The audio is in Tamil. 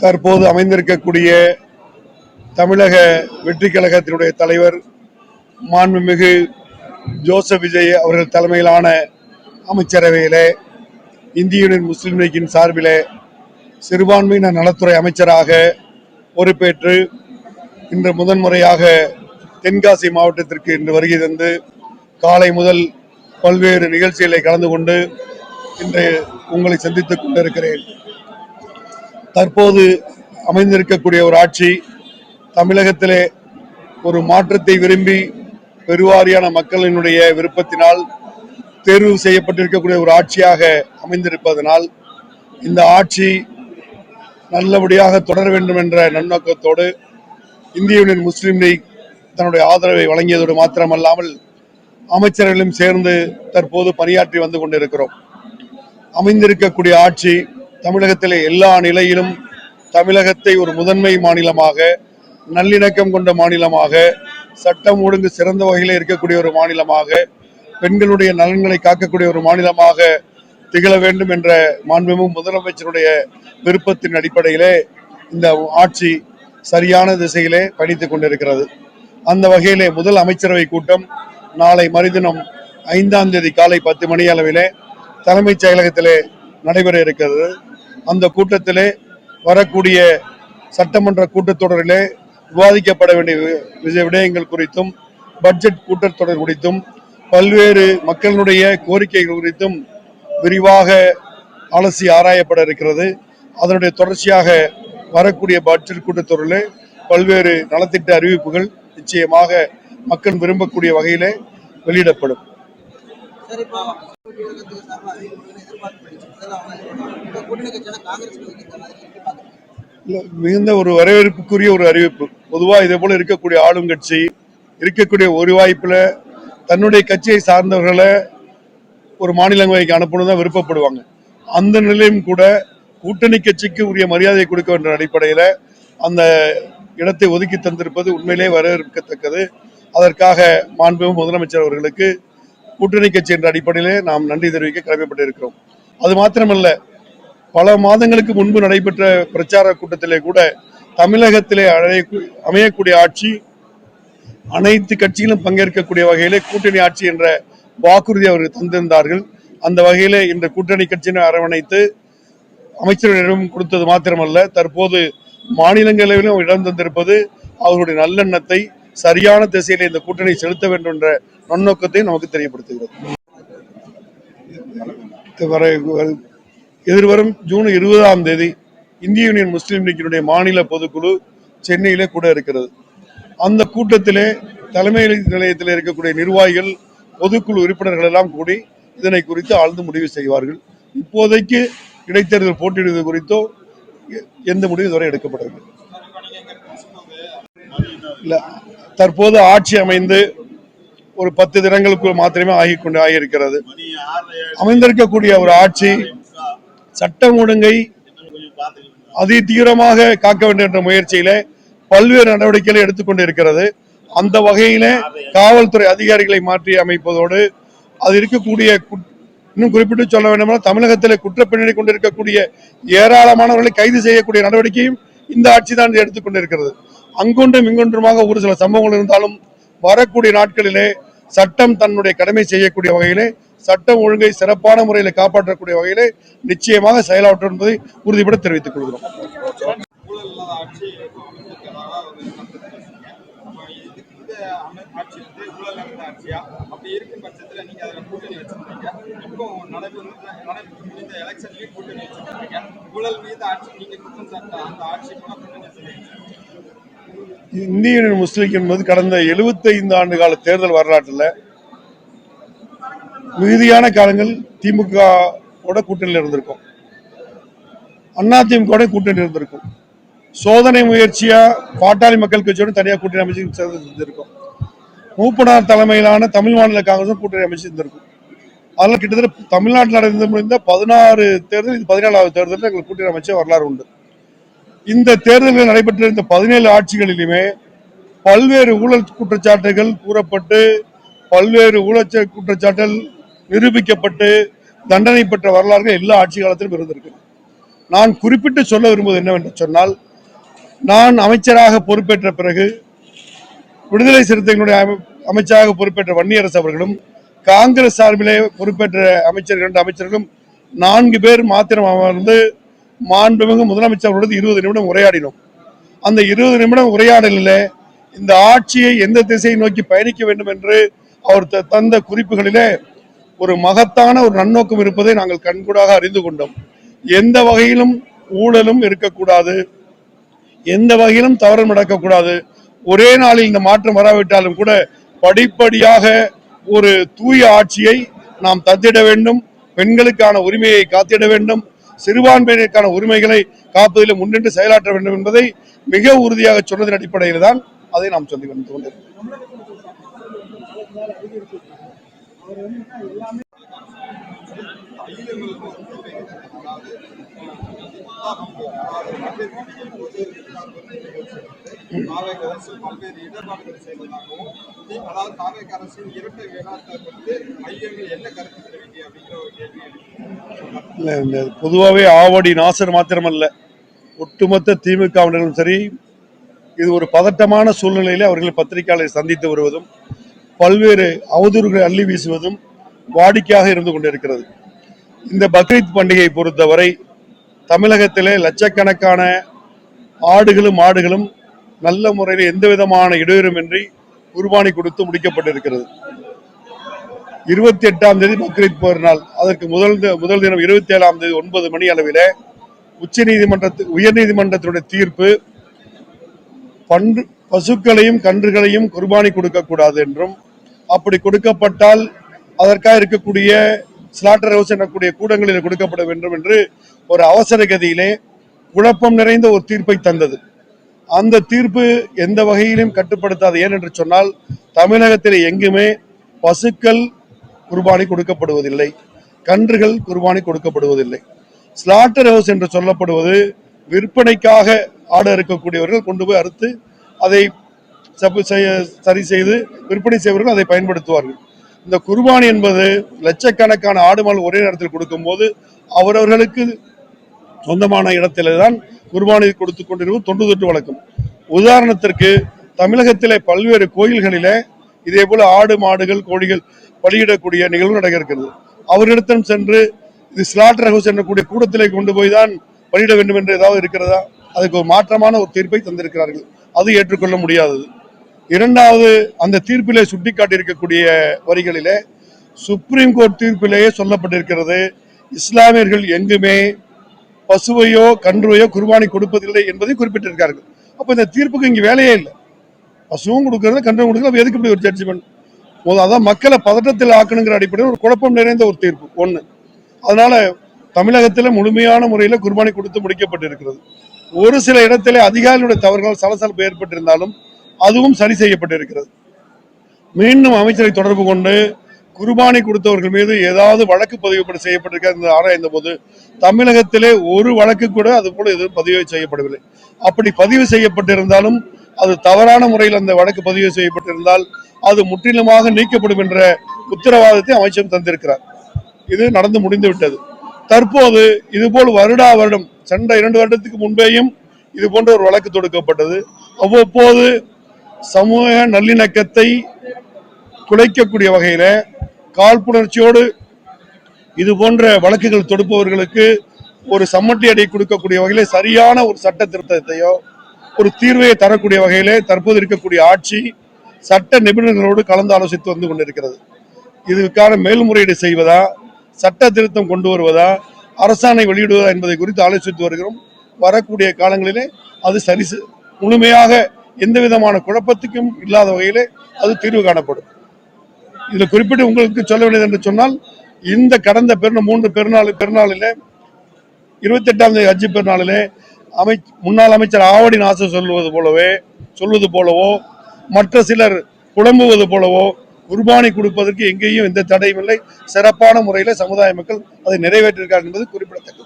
தற்போது அமைந்திருக்கக்கூடிய தமிழக வெற்றி கழகத்தினுடைய தலைவர் மாண்புமிகு ஜோசப் விஜய் அவர்கள் தலைமையிலான அமைச்சரவையிலே இந்திய யூனியன் முஸ்லீம் லீக்கின் சார்பிலே சிறுபான்மையினர் நலத்துறை அமைச்சராக பொறுப்பேற்று இன்று முதன்முறையாக தென்காசி மாவட்டத்திற்கு இன்று வருகை தந்து காலை முதல் பல்வேறு நிகழ்ச்சிகளை கலந்து கொண்டு இன்று உங்களை சந்தித்துக் கொண்டிருக்கிறேன். தற்போது அமைந்திருக்கக்கூடிய ஒரு ஆட்சி தமிழகத்திலே ஒரு மாற்றத்தை விரும்பி பெருவாரியான மக்களினுடைய விருப்பத்தினால் தேர்வு செய்யப்பட்டிருக்கக்கூடிய ஒரு ஆட்சியாக அமைந்திருப்பதனால் இந்த ஆட்சி நல்லபடியாக தொடர வேண்டும் என்ற நன்னோக்கத்தோடு இந்திய யூனியன் முஸ்லீம் லீக் தன்னுடைய ஆதரவை வழங்கியதோடு மாத்திரமல்லாமல் அமைச்சர்களும் சேர்ந்து தற்போது பணியாற்றி வந்து கொண்டிருக்கிறோம். அமைந்திருக்கக்கூடிய ஆட்சி தமிழகத்திலே எல்லா நிலையிலும் தமிழகத்தை ஒரு முதன்மை மாநிலமாக, நல்லிணக்கம் கொண்ட மாநிலமாக, சட்டம் ஒழுங்கு சிறந்த வகையில் இருக்கக்கூடிய ஒரு மாநிலமாக, பெண்களுடைய நலன்களை காக்கக்கூடிய ஒரு மாநிலமாக திகழ வேண்டும் என்ற மாண்புமிகு முதலமைச்சருடைய விருப்பத்தின் அடிப்படையிலே இந்த ஆட்சி சரியான திசையிலே பயணித்துக் கொண்டிருக்கிறது. அந்த வகையிலே முதல் அமைச்சரவை கூட்டம் நாளை மறுதினம் 5ஆம் தேதி காலை 10 மணி அளவிலே தலைமைச் செயலகத்திலே நடைபெற இருக்கிறது. அந்த கூட்டத்திலே வரக்கூடிய சட்டமன்ற கூட்டத்தொடரிலே விவாதிக்கப்பட வேண்டிய விடயங்கள் குறித்தும், பட்ஜெட் கூட்டத்தொடர் குறித்தும், பல்வேறு மக்களுடைய கோரிக்கைகள் குறித்தும் விரிவாக அலசி ஆராயப்பட இருக்கிறது. அதனுடைய தொடர்ச்சியாக வரக்கூடிய பட்ஜெட் கூட்டத்தொடரிலே பல்வேறு நலத்திட்ட அறிவிப்புகள் நிச்சயமாக மக்கள் விரும்பக்கூடிய வகையிலே வெளியிடப்படும். மிகுந்த ஒரு வரவேற்புக்குரிய ஒரு அறிவிப்பு. பொதுவாக இதே போல இருக்கக்கூடிய ஆளும் கட்சி இருக்கக்கூடிய ஒரு வாய்ப்புல தன்னுடைய கட்சியை சார்ந்தவர்களை ஒரு மாநிலங்களுக்கு அனுப்பணும் தான் விருப்பப்படுவாங்க. அந்த நிலையும் கூட கூட்டணி கட்சிக்கு உரிய மரியாதை கொடுக்க வேண்டிய அடிப்படையில அந்த இடத்தை ஒதுக்கி தந்திருப்பது உண்மையிலே வரவேற்கத்தக்கது. அதற்காக மாண்புமிகு முதலமைச்சர் அவர்களுக்கு கூட்டணி கட்சி என்ற அடிப்படையிலே நாம் நன்றி தெரிவிக்க கடமைப்பட்டிருக்கிறோம். அது மாத்திரமல்ல, பல மாதங்களுக்கு முன்பு நடைபெற்ற பிரச்சார கூட்டத்திலே கூட தமிழகத்திலே அமையக்கூடிய ஆட்சி அனைத்து கட்சிகளும் பங்கேற்கக்கூடிய வகையிலே கூட்டணி ஆட்சி என்ற வாக்குறுதி அவர்கள் தந்திருந்தார்கள். அந்த வகையிலே இந்த கூட்டணி கட்சியினை அரவணைத்து அமைச்சர்களிடம் கொடுத்தது மாத்திரமல்ல, தற்போது மாநிலங்களவிலும் இடம் தந்திருப்பது அவர்களுடைய நல்லெண்ணத்தை சரியான திசையில இந்த கூட்டணி செலுத்த வேண்டும் என்ற நன்னோக்கத்தை நமக்கு தெரியப்படுத்துகிறது. எதிர்வரும் ஜூன் 20ஆம் தேதி இந்திய யூனியன் முஸ்லீம் லீக்கினுடைய மாநில பொதுக்குழு சென்னையிலே கூட இருக்கிறது. அந்த கூட்டத்திலே தலைமை நிலையத்தில் இருக்கக்கூடிய நிர்வாகிகள், பொதுக்குழு உறுப்பினர்கள் எல்லாம் கூடி இதனை குறித்து ஆழ்ந்து முடிவு செய்வார்கள். இப்போதைக்கு இடைத்தேர்தல் போட்டியிடுவது குறித்தோ எந்த முடிவு இதுவரை எடுக்கப்படவில்லை. தற்போது ஆட்சி அமைந்து ஒரு 10 தினங்களுக்கு மாத்திரமே ஆகியிருக்கிறது. அமைந்திருக்கக்கூடிய ஒரு ஆட்சி சட்டம் ஒழுங்கை அதி தீவிரமாக காக்க வேண்டும் என்ற முயற்சியில பல்வேறு நடவடிக்கைகளை எடுத்துக்கொண்டு இருக்கிறது. அந்த வகையில காவல்துறை அதிகாரிகளை மாற்றி அமைப்பதோடு அது இருக்கக்கூடிய, இன்னும் குறிப்பிட்டு சொல்ல வேண்டும், தமிழகத்தில் குற்றப்பின்னணி கொண்டிருக்கக்கூடிய ஏராளமானவர்களை கைது செய்யக்கூடிய நடவடிக்கையும் இந்த ஆட்சி தான் எடுத்துக்கொண்டிருக்கிறது. அங்கொன்றும் இங்கொன்றுமாக ஒரு சில சம்பவங்கள் இருந்தாலும் வரக்கூடிய நாட்களிலே சட்டம் தன்னுடைய கடமை செய்யக்கூடிய வகையிலே, சட்டம் ஒழுங்கை சிறப்பான முறையில் காப்பாற்றக்கூடிய வகையிலே நிச்சயமாக செயலாற்றும் என்பதை உறுதிபட தெரிவித்துக் கொள்கிறோம். இந்திய யூனியன் முஸ்லீம் என்பது கடந்த 75 ஆண்டு கால தேர்தல் வரலாற்றில் மிகுதியான காலங்கள் திமுக கூட்டணியில் இருந்திருக்கும், அதிமுக கூட்டணி இருந்திருக்கும், சோதனை முயற்சியா பாட்டாளி மக்கள் கட்சியோடு தனியாக கூட்டணி அமைச்சு செஞ்சிருக்கும், மூப்பனார் தலைமையிலான தமிழ் மாநில காங்கிரசும் கூட்டணி அமைச்சு இருந்திருக்கும். அதெல்லாம் கிட்டத்தட்ட தமிழ்நாட்டில் நடந்து முடிந்த 16 தேர்தல், இது 17வது தேர்தலில் எங்களுக்கு கூட்டணி அமைச்ச வரலாறு உண்டு. இந்த தேர்தல்கள் நடைபெற்ற இந்த 17 ஆட்சிகளிலுமே பல்வேறு ஊழல் குற்றச்சாட்டுகள் கூறப்பட்டு, பல்வேறு ஊழல் குற்றச்சாட்டுகள் நிரூபிக்கப்பட்டு தண்டனை பெற்ற வரலாறுகள் எல்லா ஆட்சி காலத்திலும் இருந்திருக்கு. நான் குறிப்பிட்டு சொல்ல விரும்புவது என்னவென்று சொன்னால், நான் அமைச்சராக பொறுப்பேற்ற பிறகு விடுதலை சிறுத்தைகளுடைய அமைச்சராக பொறுப்பேற்ற வன்னியரசு அவர்களும், காங்கிரஸ் சார்பிலே பொறுப்பேற்ற அமைச்சர்களும் 4 பேர் மாத்திரம் அமர்ந்து மாண்புமிகு முதலமைச்சரோடு 20 நிமிடம் உரையாடினோம். அந்த 20 நிமிடம் உரையாடலில் இந்த ஆட்சியை எந்த திசையை நோக்கி பயணிக்க வேண்டும் என்று அவர் தந்த குறிப்புகளிலே ஒரு மகத்தான ஒரு நன்னோக்கம் இருப்பதை நாங்கள் கண்கூடாக அறிந்து கொண்டோம். எந்த வகையிலும் ஊழலும் இருக்கக்கூடாது, எந்த வகையிலும் தவறும் நடக்கக்கூடாது. ஒரே நாளில் இந்த மாற்றம் வராவிட்டாலும் கூட படிப்படியாக ஒரு தூய ஆட்சியை நாம் தந்திட வேண்டும். பெண்களுக்கான உரிமையை காத்திட வேண்டும், சிறுபான்மையினருக்கான உரிமைகளை காப்பதில் முன்னின்று செயலாற்ற வேண்டும் என்பதை மிக உறுதியாக சொன்னதன் அடிப்படையில் தான் அதை நாம் சொல்லி வந்து கொண்டிருக்கிறோம். பொதுவாகவே ஆவடி நாசர் மாத்திரமல்ல, ஒட்டுமொத்த திமுகவினரும் சரி, இது ஒரு பதட்டமான சூழ்நிலையில அவர்கள் பத்திரிகையாளரை சந்தித்து வருவதும் பல்வேறு அவதூறுகளை அள்ளி வீசுவதும் வாடிக்கையாக இருந்து கொண்டிருக்கிறது. இந்த பக்ரீத் பண்டிகையை பொறுத்தவரை தமிழகத்திலே லட்சக்கணக்கான ஆடுகளும் மாடுகளும் நல்ல முறையில் எந்த விதமான இடையூறுமின்றி குர்பானி கொடுத்து முடிக்கப்பட்டிருக்கிறது. 28ஆம் தேதி பக்ரீத் பெருநாள். அதற்கு முதல் தினம் 27ஆம் தேதி 9 மணி அளவில் உயர்நீதிமன்றத்தினுடைய தீர்ப்பு பசுக்களையும் கன்றுகளையும் குர்பானி கொடுக்கக்கூடாது என்றும், அப்படி கொடுக்கப்பட்டால் அதற்காக இருக்கக்கூடிய ஸ்லாட்டர் ஹவுஸ் எனக்கூடிய கூடங்களில் கொடுக்கப்பட வேண்டும் என்று ஒரு அவசர கதியிலே குழப்பம் நிறைந்த ஒரு தீர்ப்பை தந்தது. அந்த தீர்ப்பு எந்த வகையிலும் கட்டுப்படுத்தாது. ஏனென்று சொன்னால், தமிழகத்தில் எங்குமே பசுக்கள் குர்பானி கொடுக்கப்படுவதில்லை, கன்றுகள் குர்பானி கொடுக்கப்படுவதில்லை. ஸ்லாட்டர் ஹவுஸ் என்று சொல்லப்படுவது விற்பனைக்காக ஆடு அறுக்கக்கூடியவர்கள் கொண்டு போய் அறுத்து அதை சரி செய்து விற்பனை செய்வர்கள் அதை பயன்படுத்துவார்கள். இந்த குர்பானி என்பது லட்சக்கணக்கான ஆடு மாடு ஒரே நேரத்தில் கொடுக்கும் போது அவரவர்களுக்கு சொந்தமான இடத்தில்தான் குர்பானி கொடுத்து கொண்டிருக்கும் தொன்று தொட்டு வழக்கம். உதாரணத்திற்கு தமிழகத்திலே பல்வேறு கோயில்களிலே இதே போல ஆடு மாடுகள் கோழிகள் பலியிடக்கூடிய நிகழ்வு நடக்கிறது. அவர்களிடம் சென்று இது ஸ்லாட்டர் ஹவுஸ் என்னக்கூடிய கூடத்திலே கொண்டு போய் தான் பலியிட வேண்டும் என்று ஏதாவது இருக்கிறதா? அதுக்கு ஒரு மாற்றமான ஒரு தீர்ப்பை தந்திருக்கிறார்கள். அது ஏற்றுக்கொள்ள முடியாதது. இரண்டாவது, அந்த தீர்ப்பிலே சுட்டிக்காட்டியிருக்கக்கூடிய வரிகளிலே சுப்ரீம் கோர்ட் தீர்ப்பிலேயே சொல்லப்பட்டிருக்கிறது, இஸ்லாமியர்கள் எங்குமே பசுவையோ கன்றுவையோ குர்பானி கொடுப்பதில்லை என்பதை குறிப்பிட்டிருக்கார்கள். அப்ப இந்த தீர்ப்புக்கு இங்க வேலையே இல்லை. பசுவும் கொடுக்கறது கன்றும் கொடுக்கறது, எதுக்கு இப்படி ஒரு ஜட்ஜ்மெண்ட்? அதான் மக்களை பதட்டத்தில் ஆக்கணுங்கிற அடிப்படையில் ஒரு குழப்பம் நிறைந்த ஒரு தீர்ப்பு ஒண்ணு. அதனால தமிழகத்தில் முழுமையான முறையில் குர்பானி கொடுத்து முடிக்கப்பட்டிருக்கிறது. ஒரு சில இடத்திலே அதிகாரிகளுடைய தவறுகள் சலசலப்பு ஏற்பட்டிருந்தாலும் அதுவும் சரி செய்யப்பட்டிருக்கிறது. மீண்டும் அமைச்சரை தொடர்பு கொண்டு குர்பானி கொடுத்தவர்கள் மீது ஏதாவது வழக்கு பதிவு செய்யப்பட்டிருக்கிறது ஆராய்ந்த போது தமிழகத்திலே ஒரு வழக்கு கூட அது போல எதுவும் பதிவு செய்யப்படவில்லை. அப்படி பதிவு செய்யப்பட்டிருந்தாலும் அது தவறான முறையில் அந்த வழக்கு பதிவு செய்யப்பட்டிருந்தால் அது முற்றிலுமாக நீக்கப்படும் என்ற உத்தரவாதத்தை அமைச்சர் தந்திருக்கிறார். இது நடந்து முடிந்து விட்டது. தற்போது இதுபோல் வருடா வருடம் சென்ற 2 வருடத்துக்கு முன்பேயும் இது போன்ற ஒரு வழக்கு தொடுக்கப்பட்டது. அவ்வப்போது சமூக நல்லிணக்கத்தை குலைக்கக்கூடிய வகையில காழ்ப்புணர்ச்சியோடு இது போன்ற வழக்குகள் தொடுப்பவர்களுக்கு ஒரு சம்மட்டி அடி கொடுக்கக்கூடிய வகையில சரியான ஒரு சட்ட திருத்தத்தையோ ஒரு தீர்வையை தரக்கூடிய வகையிலே தற்போது இருக்கக்கூடிய ஆட்சி சட்ட நிபுணர்களோடு கலந்து ஆலோசித்து வந்து கொண்டிருக்கிறது. இதுக்கான மேல்முறையீடு செய்வதா, சட்ட திருத்தம் கொண்டு வருவதா, அரசாணை வெளியிடுவதா என்பதை குறித்து ஆலோசித்து வருகிறோம். வரக்கூடிய காலங்களிலே அது முழுமையாக எந்த விதமான குழப்பத்துக்கும் இல்லாத வகையிலே அது தீர்வு காணப்படும். இதுல குறிப்பிட்டு உங்களுக்கு சொல்ல வேண்டியது என்று சொன்னால், இந்த கடந்த 3 பெருநாளிலே 28ஆம் தேதி ஹஜ் பெருநாளிலே முன்னாள் அமைச்சர் ஆவடி நாசர் சொல்வது போலவோ மற்ற சிலர் புலம்புவது போலவோ குர்பானி கொடுப்பதற்கு எங்கேயும் எந்த தடையும் இல்லை. சிறப்பான முறையில் சமுதாய மக்கள் அதை நிறைவேற்றிருக்கார்கள் என்பது குறிப்பிடத்தக்கது.